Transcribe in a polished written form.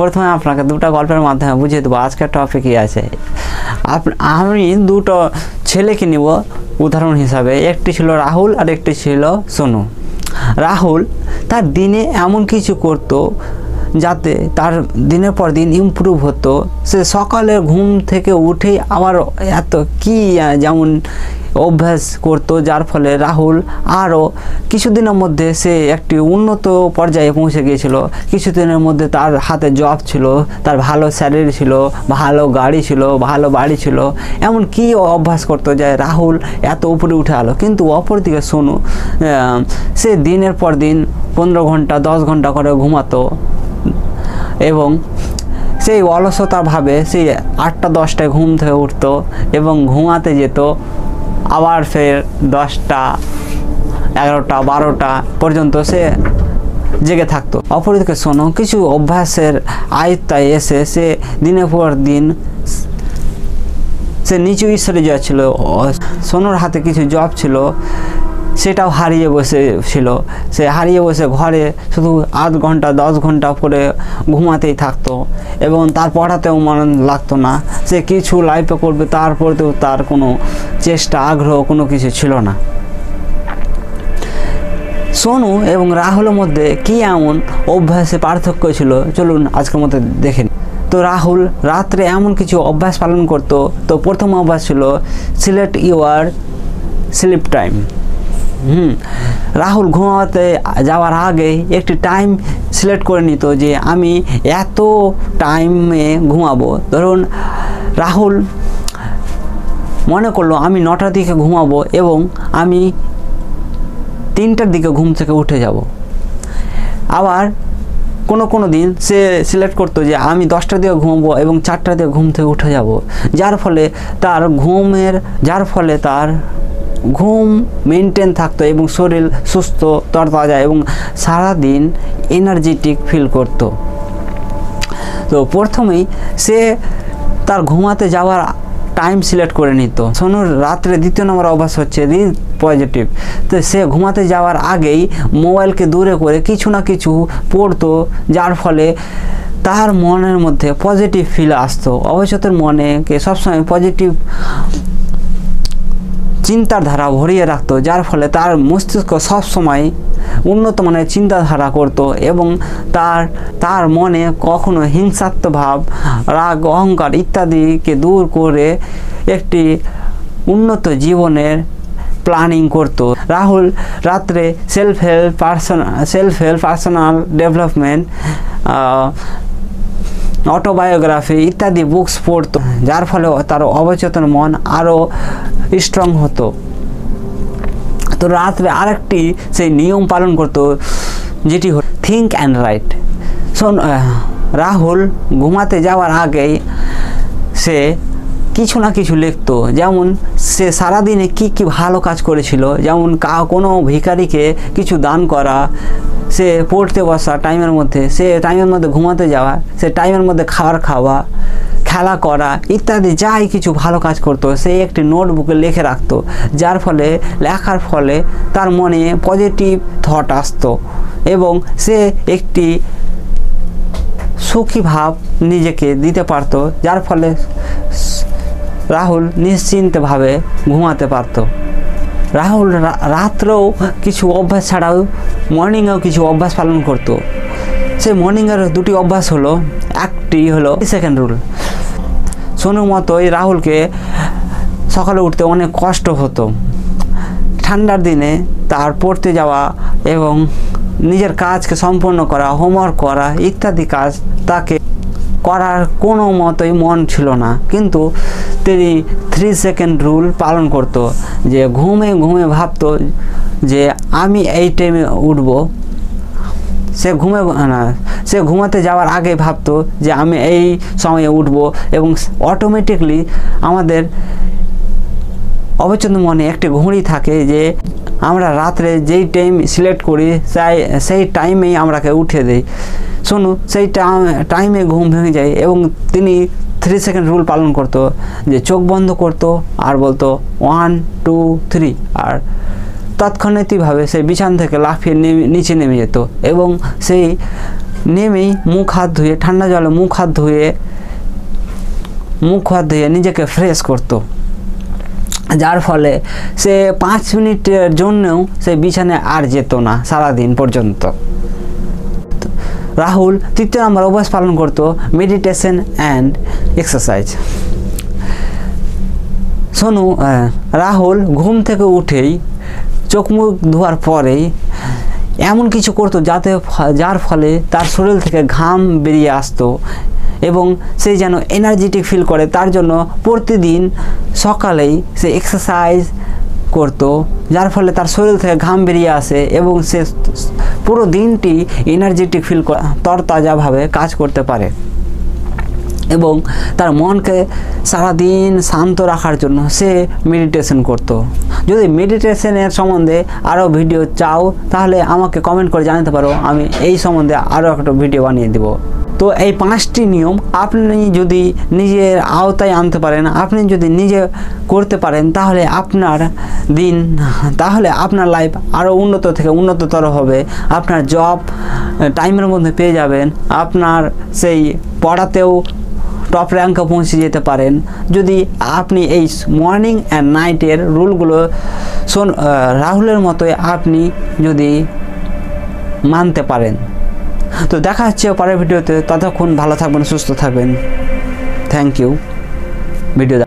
প্রথমে আপনাকে দুটো গল্পের মাধ্যমে বুঝিয়ে দেবো আজকের টপিক কি আছে। আমি দুটো ছেলেকে নিব উদাহরণ হিসাবে, একটি ছিল রাহুল আর একটি ছিল সোনু। রাহুল তার দিনে এমন কিছু করতো যাতে তার দিনের পর দিন ইমপ্রুভ হতো। সে সকালে ঘুম থেকে উঠেই আবার এত কি যেমন অভ্যাস করতো, যার ফলে রাহুল আরও কিছুদিনের মধ্যে সে একটি উন্নত পর্যায়ে পৌঁছে গিয়েছিল। কিছুদিনের মধ্যে তার হাতে জব ছিল, তার ভালো স্যালারি ছিল, ভালো গাড়ি ছিল, ভালো বাড়ি ছিল। এমন কি অভ্যাস করতো যে রাহুল এত উপরে উঠে আলো। কিন্তু অপরদিকে সোনু সে দিনের পর দিন 15 ঘন্টা 10 ঘন্টা করে ঘুমাতো এবং সেই অলসতাভাবে সেই 8টা 10টায় ঘুম থেকে উঠতো এবং ঘুমাতে যেত, আবার ফের 10টা 11টা 12টা পর্যন্ত সে জেগে থাকতো। অপরদিকে সোনু কিছু অভ্যাসের আয়ত্তায় এসে সে দিনের পর দিন সে নিচু স্তরে যাচ্ছিল। সোনুর হাতে কিছু জব ছিল, সেটাও হারিয়ে বসেছিল। সে হারিয়ে বসে ঘরে শুধু 8 ঘন্টা 10 ঘন্টা করে ঘুমাতেই থাকতো এবং তার পড়াতেও মন লাগতো না। সে কিছু লাইফে করবে তারপরেও তার কোনো চেষ্টা আগ্রহ কোনো কিছু ছিল না। সোনু এবং রাহুলের মধ্যে কি এমন অভ্যাসে পার্থক্য ছিল, চলুন আজকের মধ্যে দেখে নিই। তো রাহুল রাত্রে এমন কিছু অভ্যাস পালন করতো। তো প্রথম অভ্যাস ছিল select your slip time. Rahul ঘুমাতে যাওয়ার আগে একটি টাইম সিলেক্ট করে নিত যে আমি এত টাইমে ঘুমাবো। ধরুন রাহুল মনে করলো আমি 9টার দিকে ঘুমাবো এবং আমি 3টার দিকে ঘুম থেকে উঠে যাব। আবার কোনো দিন সে সিলেক্ট করতো যে আমি 10টার দিকে ঘুমাবো এবং 4টার দিকে ঘুম থেকে উঠে যাব, যার ফলে তার ঘুম মেনটেন থাকতো এবং শরীর সুস্থ তরতাজা এবং সারাদিন এনার্জেটিক ফিল করতো। তো প্রথমেই সে তার ঘুমাতে যাওয়ার টাইম সিলেক্ট করে নিত। সোনুর রাত্রে দ্বিতীয় নম্বর অভ্যাস হচ্ছে রিড পজিটিভ। তো সে ঘুমাতে যাওয়ার আগেই মোবাইলকে দূরে করে কিছু না কিছু পড়তো, যার ফলে তার মনের মধ্যে পজিটিভ ফিল আসতো। অবচেতন মনেকে সবসময় পজিটিভ চিন্তার ধারা ভরিয়ে রাখতো, যার ফলে তার মস্তিষ্ক সবসময় উন্নত মানের চিন্তাধারা করত এবং তার মনে কখনো হিংসাত্মক ভাব, রাগ, অহংকার ইত্যাদিকে দূর করে একটি উন্নত জীবনের প্ল্যানিং করত। রাহুল রাত্রে self help personal development, autobiography ইত্যাদি বুকস পড়তো, যার ফলে তার অবচেতন মন আরও স্ট্রং হতো। তো রাত্রে আরেকটি সেই নিয়ম পালন করতো, যেটি হল থিঙ্ক অ্যান্ড রাইট। রাহুল ঘুমাতে যাওয়ার আগেই সে কিছু না কিছু লিখতো, যেমন সে সারাদিনে কি ভালো কাজ করেছিল, যেমন কোনো ভিখারিকে কিছু দান করা, সে পড়তে বসা টাইমের মধ্যে, সে টাইমের মধ্যে ঘুমাতে যাওয়া, সে টাইমের মধ্যে খাবার খাওয়া, খেলা করা ইত্যাদি যাই কিছু ভালো কাজ করতো সে একটি নোটবুকে লিখে রাখতো, যার ফলে লেখার ফলে তার মনে পজিটিভ থট আসতো এবং সে একটি সুখী ভাব নিজেকে দিতে পারতো, যার ফলে রাহুল নিশ্চিন্তভাবে ঘুমাতে পারতো। রাহুল রাত্রেও কিছু অভ্যাস ছাড়াও মর্নিংয়েও কিছু অভ্যাস পালন করতো। সেই মর্নিংয়ের দুটি অভ্যাস হলো, একটি হলো সেকেন্ড রুল। সোনুর মতোই রাহুলকে সকালে উঠতে অনেক কষ্ট হতো। ঠান্ডার দিনে তার পড়তে যাওয়া এবং নিজের কাজকে সম্পন্ন করা, হোমওয়ার্ক করা ইত্যাদি কাজ তাকে করার কোনো মতোই মন ছিল না, কিন্তু তিনি 3 সেকেন্ড রুল পালন করত। যে ঘুমে ভাবতো যে আমি এই টাইমে উঠব। সে ঘুমাতে যাওয়ার আগে ভাবতো যে আমি এই সময়ে উঠব এবং অটোমেটিকলি আমাদের অবচেতন মনে একটি ঘড়ি থাকে যে আমরা রাত্রে যেই টাইম সিলেক্ট করি সেই টাইমেই আমরাকে উঠে দেই। শোনো সেই টাইমে ঘুম ভেঙে যায় এবং তিনি 3 সেকেন্ড রুল পালন করতো, যে চোখ বন্ধ করতো আর বলতো 1 2 3 আর তৎক্ষণাৎভাবে সেই বিছানা থেকে লাফিয়ে নিচে নেমে যেত এবং সেই নেমেই মুখ হাত ধুয়ে ঠান্ডা জলে মুখ হাত ধুয়ে নিজেকে ফ্রেশ করতো, যার ফলে সে 5 মিনিটের জন্যও সে বিছানায় আর যেত না সারাদিন পর্যন্ত। রাহুল 3 নম্বর অভ্যাস পালন করত meditation and exercise. Sonu Rahul ঘুম থেকে উঠেই চোখ মুখ ধোয়ার পরেই এমন কিছু করতো যার ফলে তার শরীর থেকে ঘাম বেরিয়ে আসতো এবং সে যেন এনার্জেটিক ফিল করে। তার জন্য প্রতিদিন সকালেই সে এক্সারসাইজ করতো, যার ফলে তার শরীর থেকে ঘাম বেরিয়ে আসে এবং সে পুরো দিনটি এনার্জেটিক ফিল তরতাজাভাবে কাজ করতে পারে এবং তার মনকে সারাদিন শান্ত রাখার জন্য সে মেডিটেশন করত। যদি মেডিটেশনের সম্বন্ধে আরও ভিডিও চাও তাহলে আমাকে কমেন্ট করে জানাতে পারো, আমি এই সম্বন্ধে আরও একটা ভিডিও বানিয়ে দেব। তো এই 5টি নিয়ম আপনি যদি নিজের আওতায় আনতে পারেন, আপনি যদি নিজে করতে পারেন তাহলে আপনার লাইফ আরও উন্নত থেকে উন্নততর হবে। আপনার জব টাইমের মধ্যে পেয়ে যাবেন, আপনার সেই পড়াতেও টপ র্যাঙ্কে পৌঁছে যেতে পারেন যদি আপনি এই মর্নিং অ্যান্ড নাইটের রুলগুলো রাহুলের মতোই আপনি যদি মানতে পারেন। তো দেখা হচ্ছে পরের ভিডিওতে, ততক্ষণ ভালো থাকবেন, সুস্থ থাকবেন। Thank you video